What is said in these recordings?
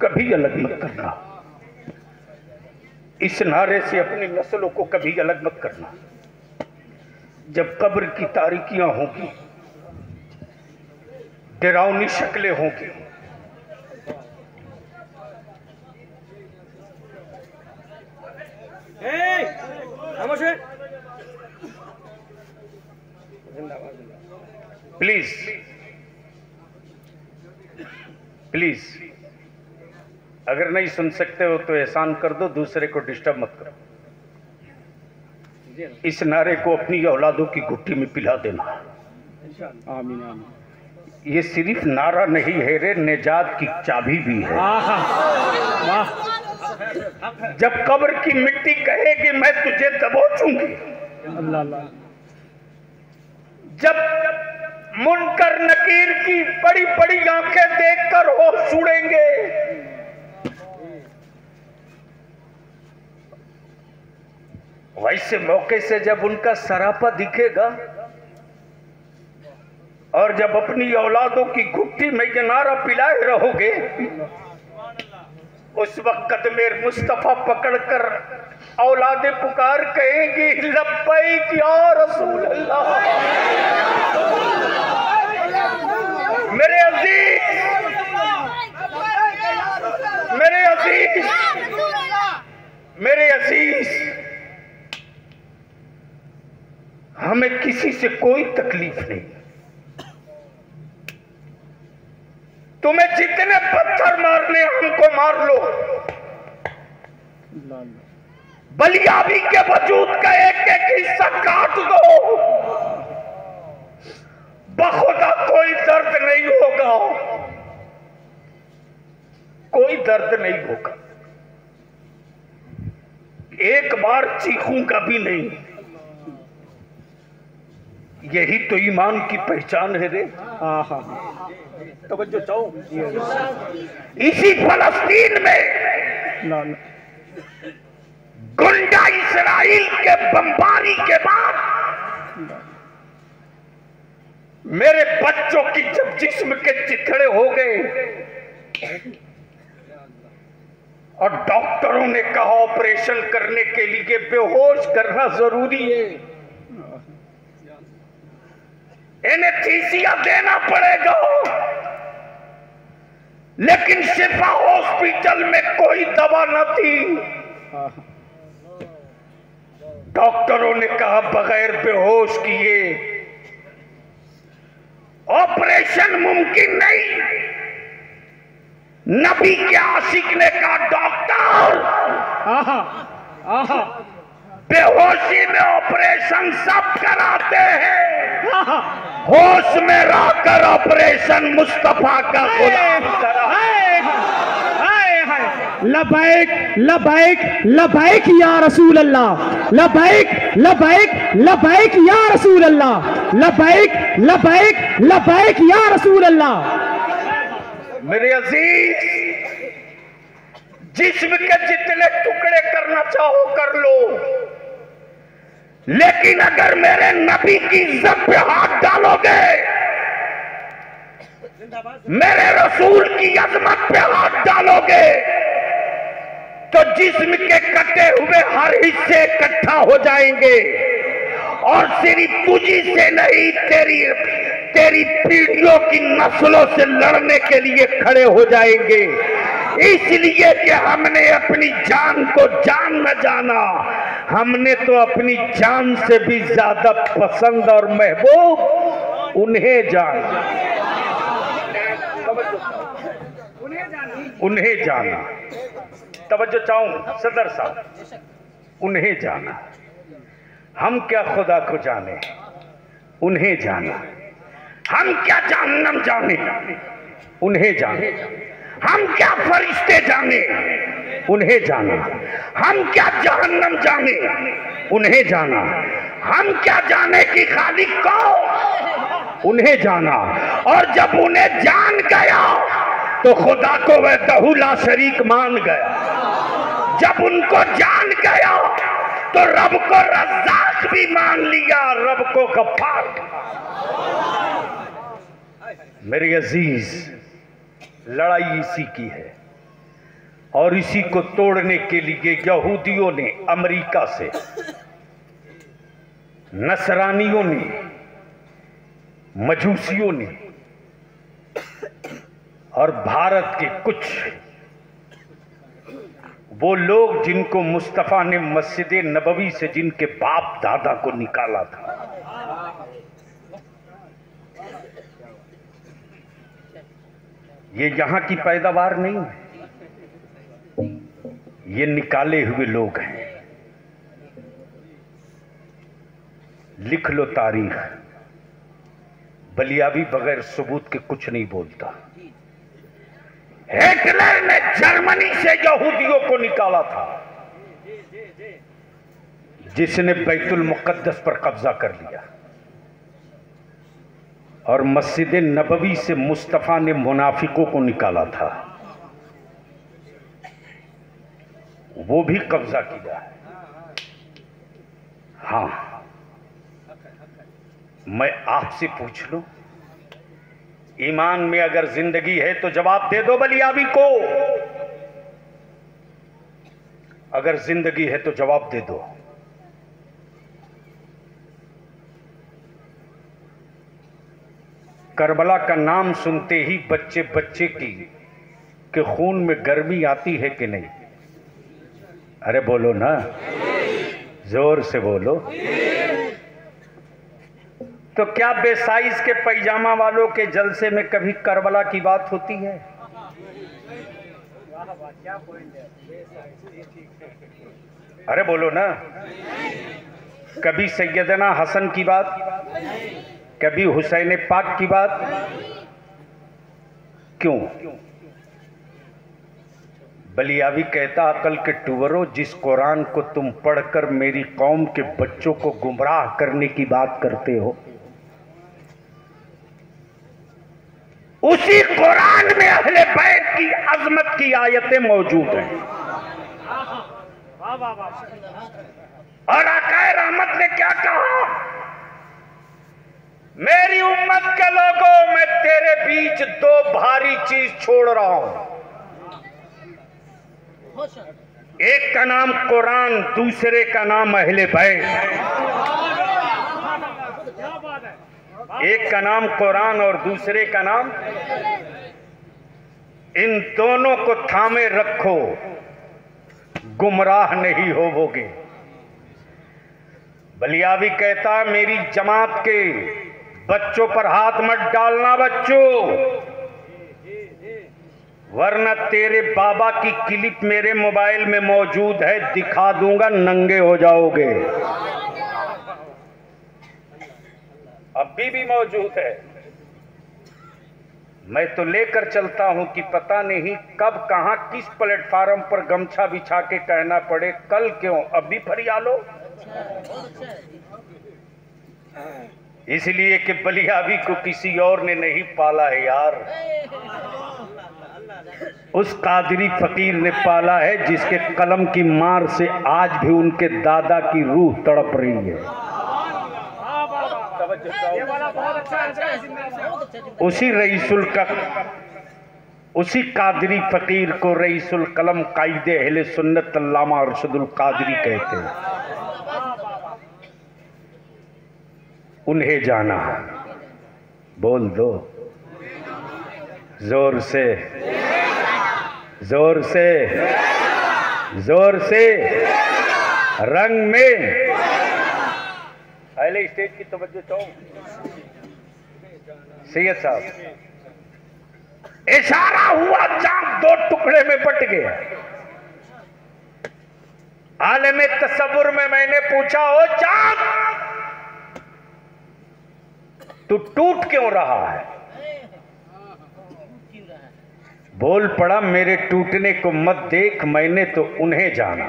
कभी अलग मत करना। इस नारे से अपनी नस्लों को कभी अलग मत करना। जब कब्र की तारीकियां होंगी, डरावनी शक्लें होंगी, प्लीज प्लीज अगर नहीं सुन सकते हो तो एहसान कर दो, दूसरे को डिस्टर्ब मत करो। इस नारे को अपनी औलादों की घुट्टी में पिला देना। आमीन आमीन। ये सिर्फ नारा नहीं है रे, निजात की चाबी भी है। जब कब्र की मिट्टी कहेगी मैं तुझे दबोचूंगी, अल्लाह, जब मुनकर नकीर की बड़ी बड़ी आंखें देखकर होश उड़ेंगे, वैसे मौके से जब उनका सरापा दिखेगा और जब अपनी औलादों की घुट्टी में ये नारा पिलाए रहोगे, उस वक्त मेरे मुस्तफा पकड़कर औलादे पुकार कहेंगी लब्बैक या रसूल अल्लाह। मेरे अजीज, मेरे अजीज, मेरे अजीज, हमें किसी से कोई तकलीफ नहीं। तुम्हें जितने पत्थर मारने हमको मार लो, बलियाबी के वजूद का एक एक हिस्सा काट दो, बखुदा कोई दर्द नहीं होगा, कोई दर्द नहीं होगा। एक बार चीखूंगा भी नहीं। यही तो ईमान की पहचान है रे। तवज्जो चाहो। इसी फलस्तीन में गुंडा इस्राइल के बमबारी के बाद मेरे बच्चों की जब जिस्म के चिथड़े हो गए और डॉक्टरों ने कहा ऑपरेशन करने के लिए बेहोश करना जरूरी है, एनेस्थीसिया देना पड़ेगा, लेकिन शिफा हॉस्पिटल में कोई दवा न थी। डॉक्टरों ने कहा बगैर बेहोश किए ऑपरेशन मुमकिन नहीं। नबी के आशिक ने कहा डॉक्टर बेहोशी में ऑपरेशन सब कराते हैं, होश में रहकर ऑपरेशन मुस्तफा का गुलाम करा। लबैक लबैक लबैक या रसूल अल्लाह, लबैक लबैक लबैक या रसूल अल्लाह, लबैक लबैक लबैक या रसूल अल्लाह। मेरे अजीज, जिस्म के जितने टुकड़े करना चाहो कर लो, लेकिन अगर मेरे नबी की इज्जत पे हाथ डालोगे, मेरे रसूल की अजमत पे हाथ डालोगे, तो जिस्म के कटे हुए हर हिस्से इकट्ठा हो जाएंगे और सिर्फ तुझी से नहीं, तेरी पीढ़ियों की नस्लों से लड़ने के लिए खड़े हो जाएंगे। इसलिए कि हमने अपनी जान को जान न जाना, हमने तो अपनी जान से भी ज्यादा पसंद और महबूब उन्हें जाना, उन्हें जाना। तवज्जो चाहूं सदर साहब, उन्हें जाना। हम क्या खुदा को जाने, उन्हें जाना। हम क्या जहन्नम जाने, उन्हें जाने। हम क्या फरिश्ते जाने, उन्हें जाना। हम क्या जहन्नम जाने, उन्हें जाना। हम क्या जाने कि खालिक को, उन्हें जाना। और जब उन्हें जान गया तो खुदा को वह दहुला शरीक मान गया। जब उनको जान गया तो रब को रज़्ज़ाक़ भी मान लिया, रब को गफ्फार। मेरे अजीज, लड़ाई इसी की है। और इसी को तोड़ने के लिए यहूदियों ने अमेरिका से, नसरानियों ने, मजूसियों ने और भारत के कुछ वो लोग जिनको मुस्तफा ने मस्जिद नबवी से जिनके बाप दादा को निकाला था, ये यहां की पैदावार नहीं है, ये निकाले हुए लोग हैं। लिख लो तारीख। बलियावी बगैर सबूत के कुछ नहीं बोलता। हिटलर ने जर्मनी से यहूदियों को निकाला था, जिसने बैतुल मुकद्दस पर कब्जा कर लिया, और मस्जिद नबवी से मुस्तफा ने मुनाफिकों को निकाला था, वो भी कब्जा किया है। हाँ, मैं आपसे पूछ लूं, ईमान में अगर जिंदगी है तो जवाब दे दो बलियावी को। अगर जिंदगी है तो जवाब दे दो। करबला का नाम सुनते ही बच्चे बच्चे की के खून में गर्मी आती है कि नहीं? अरे बोलो ना, जोर से बोलो। तो क्या बेसाइज के पैजामा वालों के जलसे में कभी करबला की बात होती है? अरे बोलो ना। कभी सैयदना हसन की बात, कभी हुसैन पाक की बात? क्यों? बलियावी कहता, अकल के टुवरों, जिस कुरान को तुम पढ़कर मेरी कौम के बच्चों को गुमराह करने की बात करते हो, उसी कुरान में अहले बैत की अजमत की आयतें मौजूद हैं। और आकाए रहमत ने क्या कहा? मेरी उम्मत के लोगों, मैं तेरे बीच दो भारी चीज छोड़ रहा हूं। एक का नाम कुरान, दूसरे का नाम अहले बैत। एक का नाम कुरान और दूसरे का नाम, इन दोनों को थामे रखो, गुमराह नहीं होवोगे। बलियावी कहता, मेरी जमात के बच्चों पर हाथ मत डालना बच्चों, वरना तेरे बाबा की क्लिप मेरे मोबाइल में मौजूद है, दिखा दूंगा, नंगे हो जाओगे। अभी भी मौजूद है। मैं तो लेकर चलता हूं कि पता नहीं कब कहां किस प्लेटफार्म पर गमछा बिछा के कहना पड़े, कल क्यों, अभी फरिया लो। इसलिए कि बलियावी को किसी और ने नहीं पाला है यार, उस कादरी फकीर ने पाला है जिसके कलम की मार से आज भी उनके दादा की रूह तड़प रही है। उसी रईसुल का, उसी कादरी फकीर को रईसुल कलम कायदे अहले सुन्नत अल्लामा अरशदुल कादरी कहते हैं। उन्हें जाना, बोल दो जोर से, जोर से, जोर से। रंग में पहले स्टेज की तवज्जो चाहूं। सैयद साहब, इशारा हुआ, चांद दो टुकड़े में बट गया। आलम तसव्वुर में मैंने पूछा, ओ चांद तू टूट क्यों रहा है? बोल पड़ा, मेरे टूटने को मत देख, मैंने तो उन्हें जाना।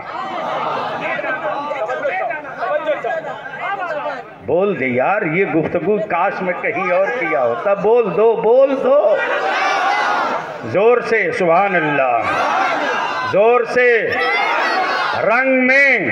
बोल दे यार, ये गुफ्तगू काश में कहीं और किया होता। बोल दो, बोल दो जोर से, सुभान अल्लाह, जोर से। रंग में